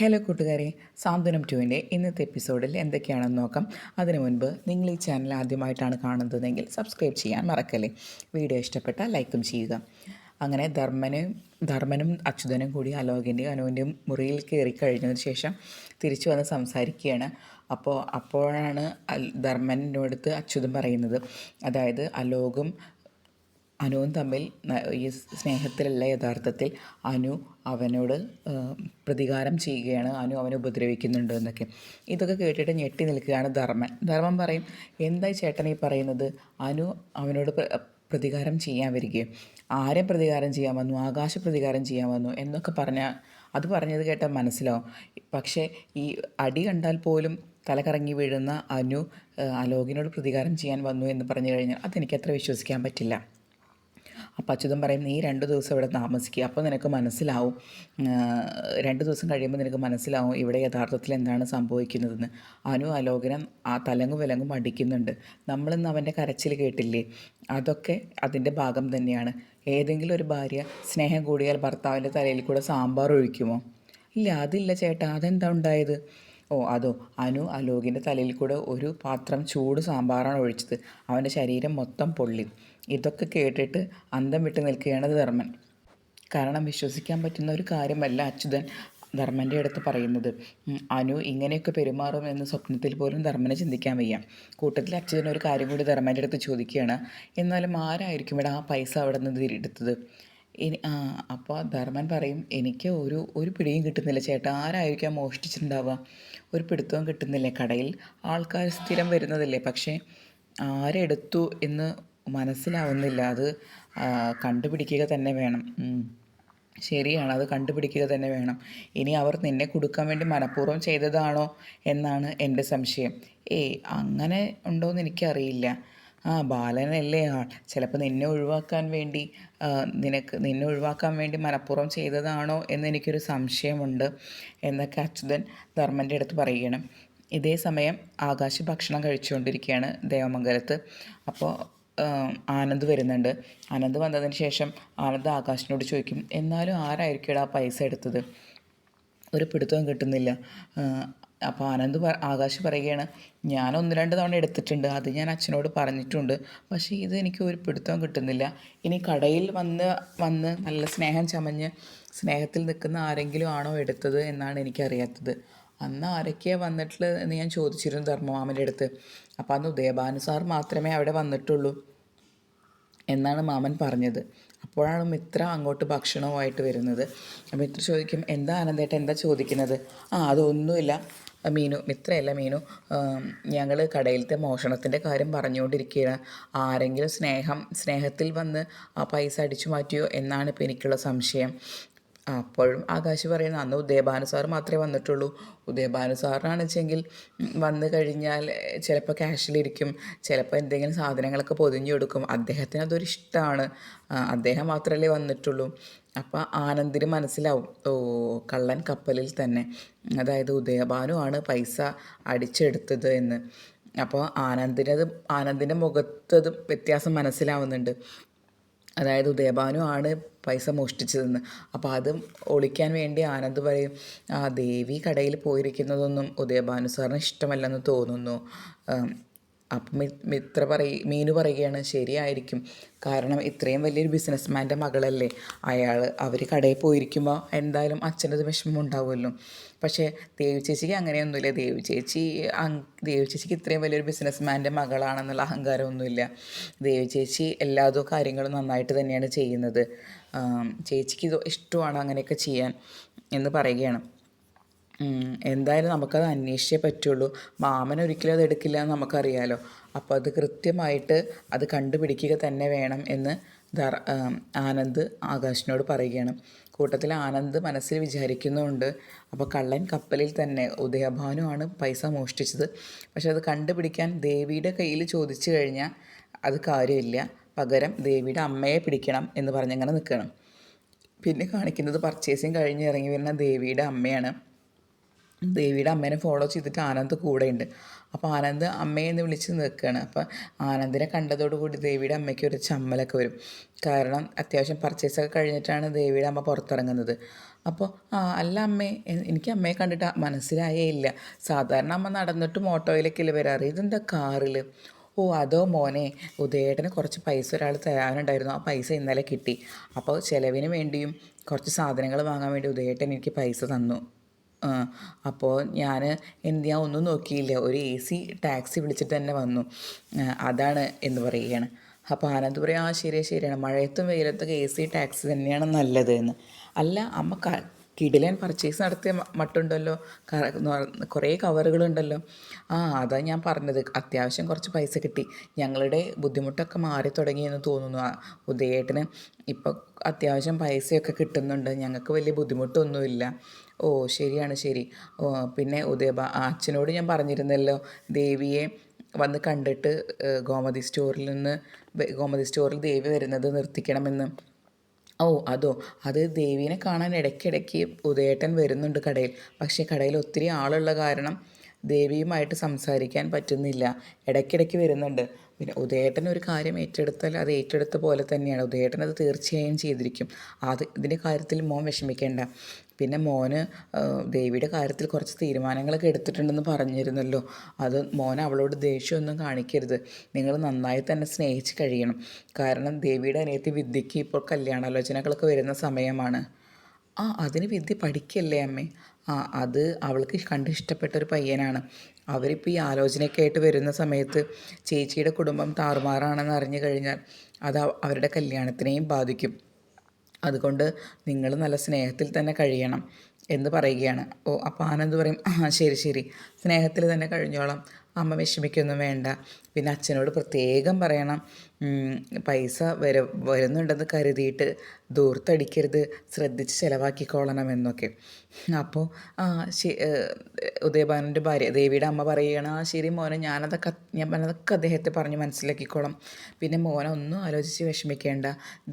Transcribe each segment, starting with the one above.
Hello കൂട്ടുകാരെ, സാന്ത്വനം ടുവിൻ്റെ ഇന്നത്തെ എപ്പിസോഡിൽ എന്തൊക്കെയാണെന്ന് നോക്കാം. അതിനു മുൻപ് നിങ്ങൾ ഈ ചാനൽ ആദ്യമായിട്ടാണ് കാണുന്നതെങ്കിൽ സബ്സ്ക്രൈബ് ചെയ്യാൻ മറക്കല്ലേ. വീഡിയോ ഇഷ്ടപ്പെട്ടാൽ ലൈക്കും ചെയ്യുക. അങ്ങനെ ധർമ്മനും അച്യുതനും കൂടി അലോകിൻ്റെയും അനുവിൻ്റെയും മുറിയിൽ കയറി കഴിഞ്ഞതിന് ശേഷം തിരിച്ചു വന്ന് സംസാരിക്കുകയാണ്. അപ്പോഴാണ് ധർമ്മനോടടുത്ത് അച്യുതൻ പറയുന്നത്, അതായത് അലോകും അനുവും തമ്മിൽ ഈ സ്നേഹത്തിലല്ല, യഥാർത്ഥത്തിൽ അനു അവനോട് പ്രതികാരം ചെയ്യുകയാണ്, അനു അവനെ ഉപദ്രവിക്കുന്നുണ്ട് എന്നൊക്കെ. ഇതൊക്കെ കേട്ടിട്ട് ഞെട്ടി നിൽക്കുകയാണ് ധർമ്മൻ പറയും, എന്തായി ചേട്ടൻ ഈ പറയുന്നത്? അനു അവനോട് പ്രതികാരം ചെയ്യാൻ വരികയും ആരെ പ്രതികാരം ചെയ്യാൻ വന്നു, ആകാശ പ്രതികാരം ചെയ്യാൻ വന്നു എന്നൊക്കെ അത് പറഞ്ഞത് കേട്ടാൽ മനസ്സിലാവും. പക്ഷേ ഈ അടി കണ്ടാൽ പോലും തലകറങ്ങി വീഴുന്ന അനു അലോകിനോട് പ്രതികാരം ചെയ്യാൻ വന്നു എന്ന് പറഞ്ഞു കഴിഞ്ഞാൽ അതെനിക്കത്ര വിശ്വസിക്കാൻ പറ്റില്ല. അപ്പം അച്യുതൻ പറയും, നീ 2 ദിവസം ഇവിടെ താമസിക്കുക, അപ്പോൾ നിനക്ക് മനസ്സിലാവും, 2 ദിവസം കഴിയുമ്പോൾ നിനക്ക് മനസ്സിലാവും ഇവിടെ യഥാർത്ഥത്തിൽ എന്താണ് സംഭവിക്കുന്നതെന്ന്. അനു അലോകനം ആ തലങ്ങും വിലങ്ങും അടിക്കുന്നുണ്ട്. നമ്മളിന്ന് അവൻ്റെ കരച്ചിൽ കേട്ടില്ലേ, അതൊക്കെ അതിൻ്റെ ഭാഗം തന്നെയാണ്. ഏതെങ്കിലും ഒരു ഭാര്യ സ്നേഹം കൂടിയാൽ ഭർത്താവിൻ്റെ തലയിൽ കൂടെ സാമ്പാർ ഒഴിക്കുമോ? ഇല്ല, അതില്ല ചേട്ടാ, അതെന്താ ഉണ്ടായത്? അതോ, അനു അലോകിൻ്റെ തലയിൽ കൂടെ ഒരു പാത്രം ചൂട് സാമ്പാറാണ് ഒഴിച്ചത്. അവൻ്റെ ശരീരം മൊത്തം പൊള്ളി. ഇതൊക്കെ കേട്ടിട്ട് അന്തം വിട്ട് നിൽക്കുകയാണ് ധർമ്മൻ. കാരണം വിശ്വസിക്കാൻ പറ്റുന്ന ഒരു കാര്യമല്ല അച്യുതൻ ധർമ്മൻ്റെ അടുത്ത് പറയുന്നത്. അനു ഇങ്ങനെയൊക്കെ പെരുമാറുമെന്ന് സ്വപ്നത്തിൽ പോലും ധർമ്മനെ ചിന്തിക്കാൻ വയ്യ. കൂട്ടത്തിൽ അച്യുതൻ ഒരു കാര്യം കൂടി ധർമ്മൻ്റെ അടുത്ത് ചോദിക്കുകയാണ്, എന്നാലും ആരായിരിക്കും ഇവിടെ ആ പൈസ അവിടെ നിന്ന് എടുത്തത്? അപ്പോൾ ധർമ്മൻ പറയും, എനിക്ക് ഒരു പിടിയും കിട്ടുന്നില്ല ചേട്ടാ, ആരായിരിക്കാം മോഷ്ടിച്ചിട്ടുണ്ടാവുക? ഒരു പിടുത്തവും കിട്ടുന്നില്ലേ. കടയിൽ ആൾക്കാർ സ്ഥിരം വരുന്നതല്ലേ, പക്ഷേ ആരെടുത്തു എന്ന് മനസ്സിലാവുന്നില്ല. അത് കണ്ടുപിടിക്കുക തന്നെ വേണം. ശരിയാണ്, അത് കണ്ടുപിടിക്കുക തന്നെ വേണം. ഇനി അവർ നിന്നെ കൊടുക്കാൻ വേണ്ടി മനഃപൂർവ്വം ചെയ്തതാണോ എന്നാണ് എൻ്റെ സംശയം. അങ്ങനെ ഉണ്ടോയെന്ന് എനിക്കറിയില്ല. ബാലനല്ലേ ആൾ, ചിലപ്പോൾ നിന്നെ ഒഴിവാക്കാൻ വേണ്ടി മനഃപൂർവ്വം ചെയ്തതാണോ എന്നെനിക്കൊരു സംശയമുണ്ട് എന്നൊക്കെ അച്യുതൻ ധർമ്മൻ്റെ അടുത്ത് പറയുകയാണ്. ഇതേ സമയം ആകാശ് ഭക്ഷണം കഴിച്ചുകൊണ്ടിരിക്കുകയാണ് ദേവമംഗലത്ത്. അപ്പോൾ ആനന്ദ് വരുന്നുണ്ട്. ആനന്ദ് വന്നതിന് ശേഷം ആനന്ദ് ആകാശിനോട് ചോദിക്കും, എന്നാലും ആരായിരിക്കും ആ പൈസ എടുത്തത്? ഒരു പിടുത്തവും കിട്ടുന്നില്ല. അപ്പോൾ ആകാശ് പറയുകയാണ്, ഞാൻ 1-2 തവണ എടുത്തിട്ടുണ്ട്, അത് ഞാൻ അച്ഛനോട് പറഞ്ഞിട്ടുണ്ട്, പക്ഷേ ഇത് എനിക്ക് ഒരു പിടുത്തവും കിട്ടുന്നില്ല. ഇനി കടയിൽ വന്ന് നല്ല സ്നേഹം ചമഞ്ഞ് സ്നേഹത്തിൽ നിൽക്കുന്ന ആരെങ്കിലും ആണോ എടുത്തത് എന്നാണ് എനിക്കറിയാത്തത്. അന്ന് ആരൊക്കെയാണ് വന്നിട്ടുള്ളത് എന്ന് ഞാൻ ചോദിച്ചിരുന്നു ധർമ്മമാമൻ്റെ അടുത്ത്. അപ്പോൾ അന്ന് ഉദയഭാനു സാർ മാത്രമേ അവിടെ വന്നിട്ടുള്ളൂ എന്നാണ് മാമൻ പറഞ്ഞത്. അപ്പോഴാണ് മിത്ര അങ്ങോട്ട് ഭക്ഷണവുമായിട്ട് വരുന്നത്. മിത്ര ചോദിക്കും, എന്താ ആനന്ദേട്ട എന്താ ചോദിക്കുന്നത്? അതൊന്നുമില്ല മിത്രയല്ല മീനു, ഞങ്ങൾ കടയിലത്തെ മോഷണത്തിൻ്റെ കാര്യം പറഞ്ഞുകൊണ്ടിരിക്കുകയാണ്. ആരെങ്കിലും സ്നേഹത്തിൽ വന്ന് ആ പൈസ അടിച്ചു മാറ്റിയോ എന്നാണ് ഇപ്പോൾ എനിക്കുള്ള സംശയം. അപ്പോഴും ആകാശ് പറയുന്നത്, അന്ന് ഉദയഭാനു സാർ മാത്രമേ വന്നിട്ടുള്ളൂ. ഉദയഭാനു സാറിനാണെന്ന് വെച്ചെങ്കിൽ വന്നു കഴിഞ്ഞാൽ ചിലപ്പോൾ ക്യാഷിലിരിക്കും, ചിലപ്പോൾ എന്തെങ്കിലും സാധനങ്ങളൊക്കെ പൊതിഞ്ഞു കൊടുക്കും. അദ്ദേഹത്തിന് അതൊരു ഇഷ്ടമാണ്. അദ്ദേഹം മാത്രമല്ലേ വന്നിട്ടുള്ളൂ. അപ്പോൾ ആനന്ദിന് മനസ്സിലാവും, കള്ളൻ കപ്പലിൽ തന്നെ, അതായത് ഉദയഭാനു ആണ് പൈസ അടിച്ചെടുത്തത് എന്ന്. അപ്പോൾ ആനന്ദിൻ്റെ മുഖത്തത് വ്യത്യാസം മനസ്സിലാവുന്നുണ്ട്. അതായത് ഉദയഭാനു ആണ് പൈസ മോഷ്ടിച്ചതെന്ന്. അപ്പോൾ അത് ഒളിക്കാൻ വേണ്ടി ആനന്ദ് പറയും, ദേവി കടയിൽ പോയിരിക്കുന്നതൊന്നും ഉദയഭാനു സാറിന് ഇഷ്ടമല്ലെന്ന് തോന്നുന്നു. അപ്പം മീനു പറയുകയാണ്, ശരിയായിരിക്കും, കാരണം ഇത്രയും വലിയൊരു ബിസിനസ്മാൻ്റെ മകളല്ലേ അവർ കടയിൽ പോയിരിക്കുമ്പോൾ എന്തായാലും അച്ഛനത് വിഷമം ഉണ്ടാവുമല്ലോ. പക്ഷേ ദേവി ചേച്ചിക്ക് അങ്ങനെയൊന്നുമില്ല. ദേവി ചേച്ചിക്ക് ഇത്രയും വലിയൊരു ബിസിനസ്മാൻ്റെ മകളാണെന്നുള്ള അഹങ്കാരമൊന്നുമില്ല. ദേവി ചേച്ചി എല്ലാ കാര്യങ്ങളും നന്നായിട്ട് തന്നെയാണ് ചെയ്യുന്നത്. ചേച്ചിക്ക് ഇത് ഇഷ്ടമാണ് അങ്ങനെയൊക്കെ ചെയ്യാൻ എന്ന് പറയുകയാണ്. എന്തായാലും നമുക്കത് അന്വേഷിച്ചേ പറ്റുള്ളൂ. മാമൻ ഒരിക്കലും അത് എടുക്കില്ല എന്ന് നമുക്കറിയാലോ. അപ്പോൾ അത് കൃത്യമായിട്ട് അത് കണ്ടുപിടിക്കുക തന്നെ വേണം എന്ന് ആനന്ദ് ആകാശിനോട് പറയുകയാണ്. കൂട്ടത്തിൽ ആനന്ദ് മനസ്സിൽ വിചാരിക്കുന്നുമുണ്ട്, അപ്പോൾ കള്ളൻ കപ്പലിൽ തന്നെ ഉദയഭാനു ആണ് പൈസ മോഷ്ടിച്ചത്. പക്ഷെ അത് കണ്ടുപിടിക്കാൻ ദേവിയുടെ കയ്യിൽ ചോദിച്ചു കഴിഞ്ഞാൽ അത് കാര്യമില്ല, പകരം ദേവിയുടെ അമ്മയെ പിടിക്കണം എന്ന് പറഞ്ഞങ്ങനെ നിൽക്കണം. പിന്നെ കാണിക്കുന്നത് പർച്ചേസിങ് കഴിഞ്ഞ് ഇറങ്ങി വരുന്ന ദേവിയുടെ അമ്മയാണ്. ദേവിയുടെ അമ്മേനെ ഫോളോ ചെയ്തിട്ട് ആനന്ദ് കൂടെയുണ്ട്. അപ്പോൾ ആനന്ദ് അമ്മയെന്ന് വിളിച്ച് നിൽക്കുകയാണ്. അപ്പോൾ ആനന്ദിനെ കണ്ടതോടുകൂടി ദേവിയുടെ അമ്മയ്ക്ക് ഒരു ചമ്മലൊക്കെ വരും. കാരണം അത്യാവശ്യം പർച്ചേസൊക്കെ കഴിഞ്ഞിട്ടാണ് ദേവിയുടെ അമ്മ പുറത്തിറങ്ങുന്നത്. അപ്പോൾ അല്ല അമ്മേ, എനിക്ക് അമ്മയെ കണ്ടിട്ട് മനസ്സിലായേ ഇല്ല. സാധാരണ അമ്മ നടന്നിട്ടും ഓട്ടോയിലേക്കല്ലേ വരാറ്, ഇതെന്താ കാറിൽ? ഓ അതോ മോനെ, ഉദയേട്ടന് കുറച്ച് പൈസ ഒരാൾ തരാനുണ്ടായിരുന്നു, ആ പൈസ ഇന്നലെ കിട്ടി. അപ്പോൾ ചിലവിന് വേണ്ടിയും കുറച്ച് സാധനങ്ങൾ വാങ്ങാൻ വേണ്ടി ഉദയേട്ടൻ എനിക്ക് പൈസ തന്നു. ആ, അപ്പോൾ ഞാൻ ഒന്നും നോക്കിയില്ല, ഒരു ടാക്സി വിളിച്ചിട്ട് തന്നെ വന്നു. അതാണ് എന്ന് പറയുകയാണ്. അപ്പോൾ ആനന്ദ് പറയും, ആ ശരിയാണ്, മഴയത്തും വെയിലത്തൊക്കെ ടാക്സി തന്നെയാണ് നല്ലത് എന്ന്. അല്ല അമ്മ കിടിലൻ പർച്ചേസ് നടത്തിയ മട്ടുണ്ടല്ലോ, കുറേ കവറുകളുണ്ടല്ലോ. അതാ ഞാൻ പറഞ്ഞത്, അത്യാവശ്യം കുറച്ച് പൈസ കിട്ടി, ഞങ്ങളുടെ ബുദ്ധിമുട്ടൊക്കെ മാറി തുടങ്ങിയെന്ന് തോന്നുന്നു. ഉദയേട്ടന് ഇപ്പം അത്യാവശ്യം പൈസയൊക്കെ കിട്ടുന്നുണ്ട്, ഞങ്ങൾക്ക് വലിയ ബുദ്ധിമുട്ടൊന്നുമില്ല. ഓ ശരി. ഓ പിന്നെ അച്ഛനോട് ഞാൻ പറഞ്ഞിരുന്നല്ലോ, ദേവിയെ വന്ന് കണ്ടിട്ട് ഗോമതി സ്റ്റോറിൽ ദേവി വരുന്നത് നിർത്തിക്കണമെന്ന്. ഓ അത് ദേവീനെ കാണാൻ ഇടയ്ക്കിടയ്ക്ക് ഉദയേട്ടൻ വരുന്നുണ്ട് കടയിൽ. പക്ഷേ കടയിൽ ഒത്തിരി ആളുള്ള കാരണം ദേവിയുമായിട്ട് സംസാരിക്കാൻ പറ്റുന്നില്ല. ഇടയ്ക്കിടയ്ക്ക് വരുന്നുണ്ട്. പിന്നെ ഉദയേട്ടൻ ഒരു കാര്യം ഏറ്റെടുത്താൽ അത് ഏറ്റെടുത്ത പോലെ തന്നെയാണ്. ഉദയേട്ടൻ അത് തീർച്ചയായും ചെയ്തിരിക്കും. ഇതിൻ്റെ കാര്യത്തിൽ മോൻ വിഷമിക്കേണ്ട. പിന്നെ മോന് ദേവിയുടെ കാര്യത്തിൽ കുറച്ച് തീരുമാനങ്ങളൊക്കെ എടുത്തിട്ടുണ്ടെന്ന് പറഞ്ഞിരുന്നല്ലോ. അത് മോൻ അവളോട് ദേഷ്യമൊന്നും കാണിക്കരുത്. നിങ്ങൾ നന്നായി തന്നെ സ്നേഹിച്ച് കഴിയണം. കാരണം ദേവിയുടെ അനിയത്തി വിദ്യയ്ക്ക് ഇപ്പോൾ കല്യാണാലോചനകളൊക്കെ വരുന്ന സമയമാണ്. അതിന് വിദ്യ പഠിക്കല്ലേ അമ്മേ? അത് അവൾക്ക് കണ്ട് ഇഷ്ടപ്പെട്ടൊരു പയ്യനാണ്. അവരിപ്പോൾ ഈ ആലോചനയൊക്കെ ആയിട്ട് വരുന്ന സമയത്ത് ചേച്ചിയുടെ കുടുംബം താറുമാറാണെന്ന് അറിഞ്ഞു കഴിഞ്ഞാൽ അത് അവരുടെ കല്യാണത്തിനെയും ബാധിക്കും. അതുകൊണ്ട് നിങ്ങൾ നല്ല സ്നേഹത്തിൽ തന്നെ കഴിയണം എന്ന് പറയുകയാണ്. അപ്പോൾ ആനന്ദ് പറയും, ശരി, സ്നേഹത്തിൽ തന്നെ കഴിഞ്ഞോളാം, അമ്മ വിഷമിക്കൊന്നും വേണ്ട. പിന്നെ അച്ഛനോട് പ്രത്യേകം പറയണം, പൈസ വരുന്നുണ്ടെന്ന് കരുതിയിട്ട് ദൂർത്തടിക്കരുത്, ശ്രദ്ധിച്ച് ചിലവാക്കിക്കോളണം എന്നൊക്കെ. അപ്പോൾ ഉദയഭാനുവിൻ്റെ ഭാര്യ ദേവിയുടെ അമ്മ പറയുകയാണ്, ശരി മോനെ, ഞാനതൊക്കെ അദ്ദേഹത്തെ പറഞ്ഞ് മനസ്സിലാക്കിക്കോളാം. പിന്നെ മോനെ ഒന്നും ആലോചിച്ച് വിഷമിക്കേണ്ട,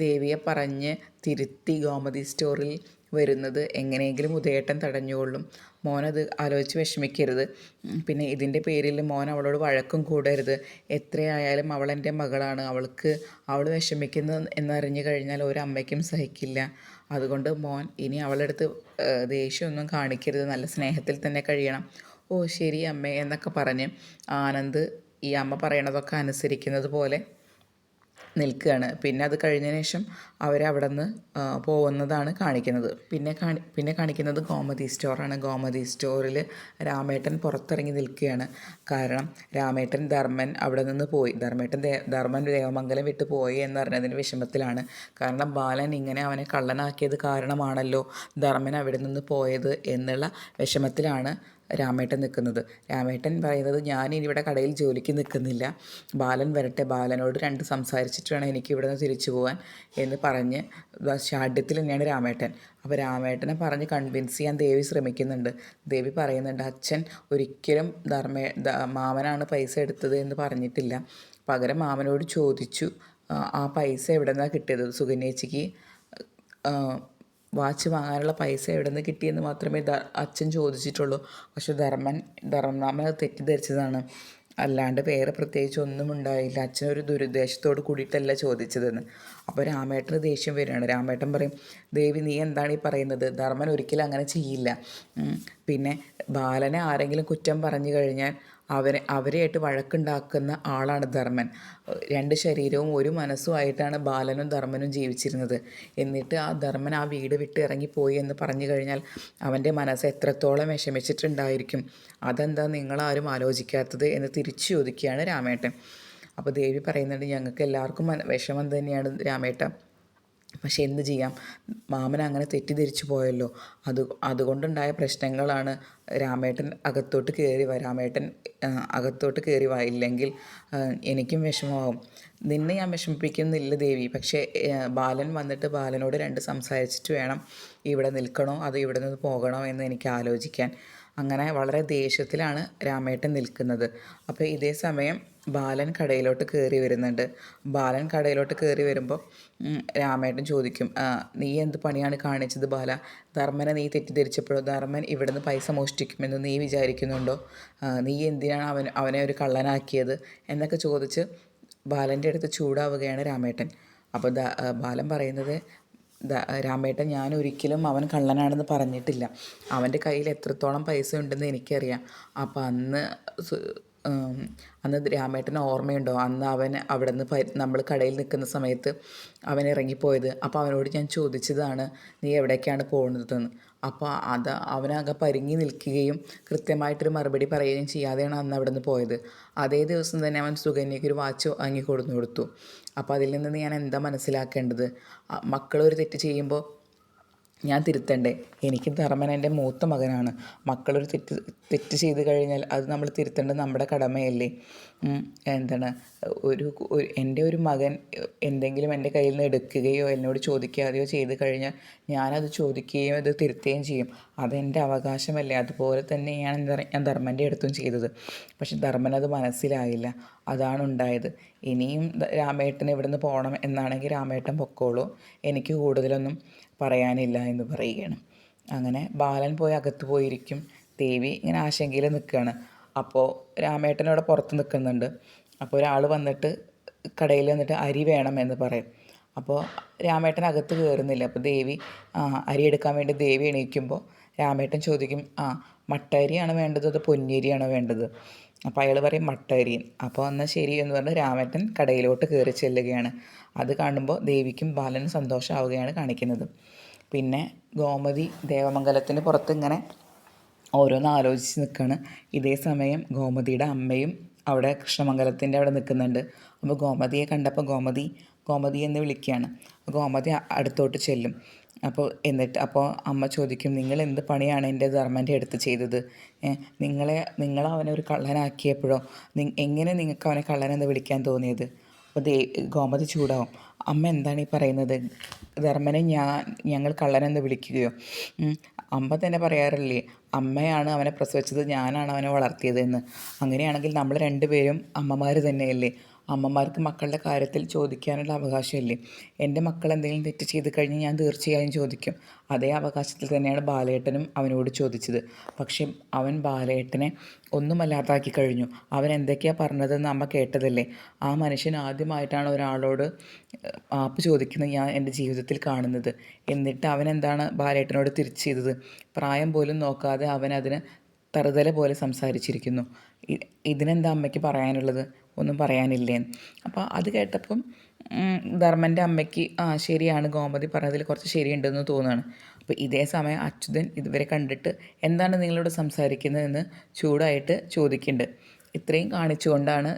ദേവിയെ പറഞ്ഞ് തിരുത്തി ഗോമതി സ്റ്റോറിൽ വരുന്നത് എങ്ങനെയെങ്കിലും ഉദയേട്ടൻ തടഞ്ഞുകൊള്ളും. മോനത് ആലോചിച്ച് വിഷമിക്കരുത്. പിന്നെ ഇതിൻ്റെ പേരിൽ മോൻ അവളോട് വഴക്കും കൂടരുത്. എത്രയായാലും അവൾ എൻ്റെ മകളാണ്, അവൾ വിഷമിക്കുന്നു എന്നറിഞ്ഞു കഴിഞ്ഞാൽ ഒരമ്മയ്ക്കും സഹിക്കില്ല. അതുകൊണ്ട് മോൻ ഇനി അവളുടെ അടുത്ത് ദേഷ്യമൊന്നും കാണിക്കരുത്, നല്ല സ്നേഹത്തിൽ തന്നെ കഴിയണം. ഓ ശരി അമ്മേ എന്നൊക്കെ പറഞ്ഞ് ആനന്ദ് ഈ അമ്മ പറയണതൊക്കെ അനുസരിക്കുന്നത് പോലെ നിൽക്കുകയാണ്. പിന്നെ അത് കഴിഞ്ഞതിന് ശേഷം അവരവിടെ നിന്ന് പോകുന്നതാണ് കാണിക്കുന്നത്. പിന്നെ കാണിക്കുന്നത് ഗോമതി സ്റ്റോറാണ്. ഗോമതി സ്റ്റോറിൽ രാമേട്ടൻ പുറത്തിറങ്ങി നിൽക്കുകയാണ്. കാരണം രാമേട്ടൻ ധർമ്മൻ അവിടെ നിന്ന് പോയി, ധർമ്മൻ ദേവമംഗലം വിട്ട് പോയി എന്നറിഞ്ഞതിൻ്റെ വിഷമത്തിലാണ്. കാരണം ബാലൻ ഇങ്ങനെ അവനെ കള്ളനാക്കിയത് കാരണമാണല്ലോ ധർമ്മൻ അവിടെ നിന്ന് പോയത് എന്നുള്ള വിഷമത്തിലാണ് രാമേട്ടൻ നിൽക്കുന്നത്. രാമേട്ടൻ പറയുന്നത്, ഞാനിനി ഇവിടെ കടയിൽ ജോലിക്ക് നിൽക്കുന്നില്ല, ബാലൻ വരട്ടെ, ബാലനോട് സംസാരിച്ചിട്ട് വേണം എനിക്ക് ഇവിടെ നിന്ന് തിരിച്ചു പോകാൻ എന്ന് പറഞ്ഞ് ശാഠ്യത്തിൽ തന്നെയാണ് രാമേട്ടൻ. അപ്പോൾ രാമേട്ടനെ പറഞ്ഞ് കൺവിൻസ് ചെയ്യാൻ ദേവി ശ്രമിക്കുന്നുണ്ട്. ദേവി പറയുന്നുണ്ട്, അച്ഛൻ ഒരിക്കലും മാമനാണ് പൈസ എടുത്തത് എന്ന് പറഞ്ഞിട്ടില്ല, പകരം മാമനോട് ചോദിച്ചു ആ പൈസ എവിടെ നിന്നാണ് കിട്ടിയത്, സുകന്യേച്ചിക്ക് വാച്ച് വാങ്ങാനുള്ള പൈസ എവിടെ നിന്ന് കിട്ടിയെന്ന് മാത്രമേ അച്ഛൻ ചോദിച്ചിട്ടുള്ളൂ. പക്ഷെ ധർമ്മമാമൻ അത് തെറ്റിദ്ധരിച്ചതാണ്, അല്ലാണ്ട് വേറെ പ്രത്യേകിച്ച് ഒന്നും ഉണ്ടായില്ല, അച്ഛനൊരു ദുരുദ്ദേശത്തോട് കൂടിയിട്ടല്ല ചോദിച്ചതെന്ന്. അപ്പോൾ രാമേട്ടന് ദേഷ്യം വരികയാണ്. രാമേട്ടൻ പറയും, ദേവി നീ എന്താണ് ഈ പറയുന്നത്, ധർമ്മൻ ഒരിക്കലും അങ്ങനെ ചെയ്യില്ല. പിന്നെ ബാലനെ ആരെങ്കിലും കുറ്റം പറഞ്ഞു കഴിഞ്ഞാൽ അവരെയായിട്ട് വഴക്കുണ്ടാക്കുന്ന ആളാണ് ധർമ്മൻ. രണ്ട് ശരീരവും ഒരു മനസ്സുമായിട്ടാണ് ബാലനും ധർമ്മനും ജീവിച്ചിരുന്നത്. എന്നിട്ട് ആ ധർമ്മൻ ആ വീട് വിട്ട് ഇറങ്ങിപ്പോയി എന്ന് പറഞ്ഞു കഴിഞ്ഞാൽ അവൻ്റെ മനസ്സ് എത്രത്തോളം വിഷമിച്ചിട്ടുണ്ടായിരിക്കും. അതെന്താ നിങ്ങളാരും ആലോചിക്കാത്തത് എന്ന് തിരിച്ചു ചോദിക്കുകയാണ് രാമേട്ടൻ. അപ്പോൾ ദേവി പറയുന്നുണ്ട്, ഞങ്ങൾക്ക് എല്ലാവർക്കും വിഷമം തന്നെയാണ് രാമേട്ടൻ, പക്ഷെ എന്ത് ചെയ്യാം, മാമൻ അങ്ങനെ തെറ്റിദ്ധരിച്ചു പോയല്ലോ, അതുകൊണ്ടുണ്ടായ പ്രശ്നങ്ങളാണ്. രാമേട്ടൻ അകത്തോട്ട് കയറി വാ, ഇല്ലെങ്കിൽ എനിക്കും വിഷമമാവും. നിന്നെ ഞാൻ വിഷമിപ്പിക്കുന്നില്ല ദേവി, പക്ഷേ ബാലൻ വന്നിട്ട് ബാലനോട് സംസാരിച്ചിട്ട് വേണം ഇവിടെ നിൽക്കണോ അതോ ഇവിടെ നിന്ന് പോകണോ എന്ന് എനിക്ക് ആലോചിക്കാൻ. അങ്ങനെ വളരെ ദേഷ്യത്തിലാണ് രാമേട്ടൻ നിൽക്കുന്നത്. അപ്പോൾ ഇതേ സമയം ബാലൻ കടയിലോട്ട് കയറി വരുന്നുണ്ട്. ബാലൻ കടയിലോട്ട് കയറി വരുമ്പോൾ രാമേട്ടൻ ചോദിക്കും, നീ എന്ത് പണിയാണ് കാണിച്ചത് ബാല, ധർമ്മനെ നീ തെറ്റിദ്ധരിച്ചപ്പോഴോ, ധർമ്മൻ ഇവിടുന്ന് പൈസ മോഷ്ടിക്കുമെന്ന് നീ വിചാരിക്കുന്നുണ്ടോ, നീ എന്തിനാണ് അവനെ ഒരു കള്ളനാക്കിയത് എന്നൊക്കെ ചോദിച്ച് ബാലൻ്റെ അടുത്ത് ചൂടാവുകയാണ് രാമേട്ടൻ. അപ്പോൾ ബാലൻ പറയുന്നത്, രാമേട്ടൻ ഞാൻ ഒരിക്കലും അവൻ കള്ളനാണെന്ന് പറഞ്ഞിട്ടില്ല. അവൻ്റെ കയ്യിൽ എത്രത്തോളം പൈസ ഉണ്ടെന്ന് എനിക്കറിയാം. അപ്പം അന്ന് രാമേട്ടന് ഓർമ്മയുണ്ടോ, അന്ന് അവൻ അവിടെ നിന്ന് നമ്മൾ കടയിൽ നിൽക്കുന്ന സമയത്ത് അവൻ ഇറങ്ങിപ്പോയത്. അപ്പോൾ അവനോട് ഞാൻ ചോദിച്ചതാണ്, നീ എവിടേക്കാണ് പോകുന്നതെന്ന്. അപ്പോൾ അവനാകെ പരുങ്ങി നിൽക്കുകയും കൃത്യമായിട്ടൊരു മറുപടി പറയുകയും ചെയ്യാതെയാണ് അന്ന് അവിടെ നിന്ന് പോയത്. അതേ ദിവസം തന്നെ അവൻ സുകന്യയ്ക്ക് ഒരു വാച്ച് വാങ്ങി കൊടുത്തു. അപ്പോൾ അതിൽ നിന്ന് ഞാൻ എന്താ മനസ്സിലാക്കേണ്ടത്? മക്കളൊരു തെറ്റ് ചെയ്യുമ്പോൾ ഞാൻ തിരുത്തണ്ടേ? എനിക്ക് ധർമ്മൻ എൻ്റെ മൂത്ത മകനാണ്. മക്കളൊരു തെറ്റ് ചെയ്ത് കഴിഞ്ഞാൽ അത് നമ്മൾ തിരുത്തേണ്ടത് നമ്മുടെ കടമയല്ലേ? എന്താണ് എൻ്റെ ഒരു മകൻ എന്തെങ്കിലും എൻ്റെ കയ്യിൽ നിന്ന് എടുക്കുകയോ എന്നോട് ചോദിക്കാതെയോ ചെയ്ത് കഴിഞ്ഞാൽ ഞാനത് ചോദിക്കുകയും അത് തിരുത്തുകയും ചെയ്യും. അതെൻ്റെ അവകാശമല്ലേ? അതുപോലെ തന്നെയാണ് ഞാൻ ധർമ്മൻ്റെ അടുത്തും ചെയ്തത്. പക്ഷെ ധർമ്മൻ അത് മനസ്സിലായില്ല. അതാണ് ഉണ്ടായത്. ഇനിയും രാമേട്ടൻ ഇവിടെ നിന്ന് പോകണം എന്നാണെങ്കിൽ രാമേട്ടൻ പൊക്കോളൂ, എനിക്ക് കൂടുതലൊന്നും പറയാനില്ല എന്ന് പറയുകയാണ്. അങ്ങനെ ബാലൻ പോയി അകത്ത് പോയിരിക്കും. ദേവി ഇങ്ങനെ ആശങ്കയിൽ നിൽക്കുകയാണ്. അപ്പോൾ രാമേട്ടൻ അവിടെ പുറത്ത് നിൽക്കുന്നുണ്ട്. അപ്പോൾ ഒരാൾ വന്നിട്ട് കടയിൽ വന്നിട്ട് അരി വേണം എന്ന് പറയും. അപ്പോൾ രാമേട്ടൻ അകത്ത് കയറുന്നില്ല. അപ്പോൾ ദേവി അരി എടുക്കാൻ വേണ്ടി ദേവി എണീക്കുമ്പോൾ രാമേട്ടൻ ചോദിക്കും, മട്ട അരിയാണ് വേണ്ടത് അതോ പൊന്നിയരിയാണോ വേണ്ടത്? അപ്പോൾ അയാൾ പറയും മട്ട അരി. അപ്പോൾ എന്നാൽ ശരി എന്ന് പറഞ്ഞ് രാമേട്ടൻ കടയിലോട്ട് കയറി ചെല്ലുകയാണ്. അത് കാണുമ്പോൾ ദേവിക്കും ബാലനും സന്തോഷമാവുകയാണ് കാണിക്കുന്നത്. പിന്നെ ഗോമതി ദേവമംഗലത്തിന് പുറത്ത് ഇങ്ങനെ ഓരോന്ന് ആലോചിച്ച് നിൽക്കുകയാണ്. ഇതേ സമയം ഗോമതിയുടെ അമ്മയും അവിടെ കൃഷ്ണമംഗലത്തിൻ്റെ അവിടെ നിൽക്കുന്നുണ്ട്. അപ്പോൾ ഗോമതിയെ കണ്ടപ്പോൾ ഗോമതി എന്ന് വിളിക്കുകയാണ്. ഗോമതി അടുത്തോട്ട് ചെല്ലും. അപ്പോൾ അമ്മ ചോദിക്കും, നിങ്ങൾ എന്ത് പണിയാണ് എൻ്റെ ധർമ്മൻ്റെ അടുത്ത് ചെയ്തത്? നിങ്ങൾ അവനെ ഒരു കള്ളനാക്കിയപ്പോഴോ എങ്ങനെ നിങ്ങൾക്ക് അവനെ കള്ളനെന്ന് വിളിക്കാൻ തോന്നിയത്? അപ്പോൾ ഗോമതി ചൂടാവും. അമ്മ എന്താണ് ഈ പറയുന്നത്? ധർമ്മനെ ഞങ്ങൾ കള്ളനെന്ന് വിളിക്കുകയോ? അമ്മ തന്നെ പറയാറില്ലേ, അമ്മയാണ് അവനെ പ്രസവിച്ചത്, ഞാനാണ് അവനെ വളർത്തിയതെന്ന്. അങ്ങനെയാണെങ്കിൽ നമ്മൾ രണ്ടുപേരും അമ്മമാർ തന്നെയല്ലേ? അമ്മമാർക്ക് മക്കളുടെ കാര്യത്തിൽ ചോദിക്കാനുള്ള അവകാശമില്ലേ? എൻ്റെ മക്കൾ എന്തെങ്കിലും തെറ്റ് ചെയ്ത് കഴിഞ്ഞ് ഞാൻ തീർച്ചയായും ചോദിക്കും. അതേ അവകാശത്തിൽ തന്നെയാണ് ബാലേട്ടനും അവനോട് ചോദിച്ചത്. പക്ഷേ അവൻ ബാലേട്ടനെ ഒന്നുമല്ലാതാക്കി കഴിഞ്ഞു. അവൻ എന്തൊക്കെയാണ് പറഞ്ഞതെന്ന് അമ്മ കേട്ടതല്ലേ? ആ മനുഷ്യൻ ആദ്യമായിട്ടാണ് ഒരാളോട് മാപ്പ് ചോദിക്കുന്നത് ഞാൻ എൻ്റെ ജീവിതത്തിൽ കാണുന്നത്. എന്നിട്ട് അവൻ എന്താണ് ബാലേട്ടനോട് തിരിച്ചു ചെയ്തത്? പ്രായം പോലും നോക്കാതെ അവൻ അതിന് തറുതല പോലെ സംസാരിച്ചിരിക്കുന്നു. ഇതിനെന്താ അമ്മയ്ക്ക് പറയാനുള്ളത്? ഒന്നും പറയാനില്ലേ? അപ്പോൾ അത് കേട്ടപ്പം ധർമ്മൻ്റെ അമ്മയ്ക്ക് ശരിയാണ്, ഗോമതി പറഞ്ഞതിൽ കുറച്ച് ശരിയുണ്ടെന്ന് തോന്നുകയാണ്. അപ്പോൾ ഇതേ സമയം അച്യുതൻ ഇതുവരെ കണ്ടിട്ട് എന്താണ് നിങ്ങളോട് സംസാരിക്കുന്നതെന്ന് ചൂടായിട്ട് ചോദിക്കുന്നുണ്ട്. ഇത്രയും കാണിച്ചുകൊണ്ടാണ്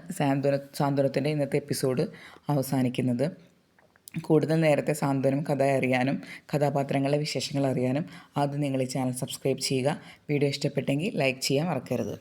സാന്ത്വനത്തിൻ്റെ ഇന്നത്തെ എപ്പിസോഡ് അവസാനിക്കുന്നത്. കൂടുതൽ നേരത്തെ സാന്ത്വനം കഥ അറിയാനും കഥാപാത്രങ്ങളുടെ വിശേഷങ്ങൾ അറിയാനും ആദ്യം നിങ്ങൾ ഈ ചാനൽ സബ്സ്ക്രൈബ് ചെയ്യുക. വീഡിയോ ഇഷ്ടപ്പെട്ടെങ്കിൽ ലൈക്ക് ചെയ്യാൻ മറക്കരുത്.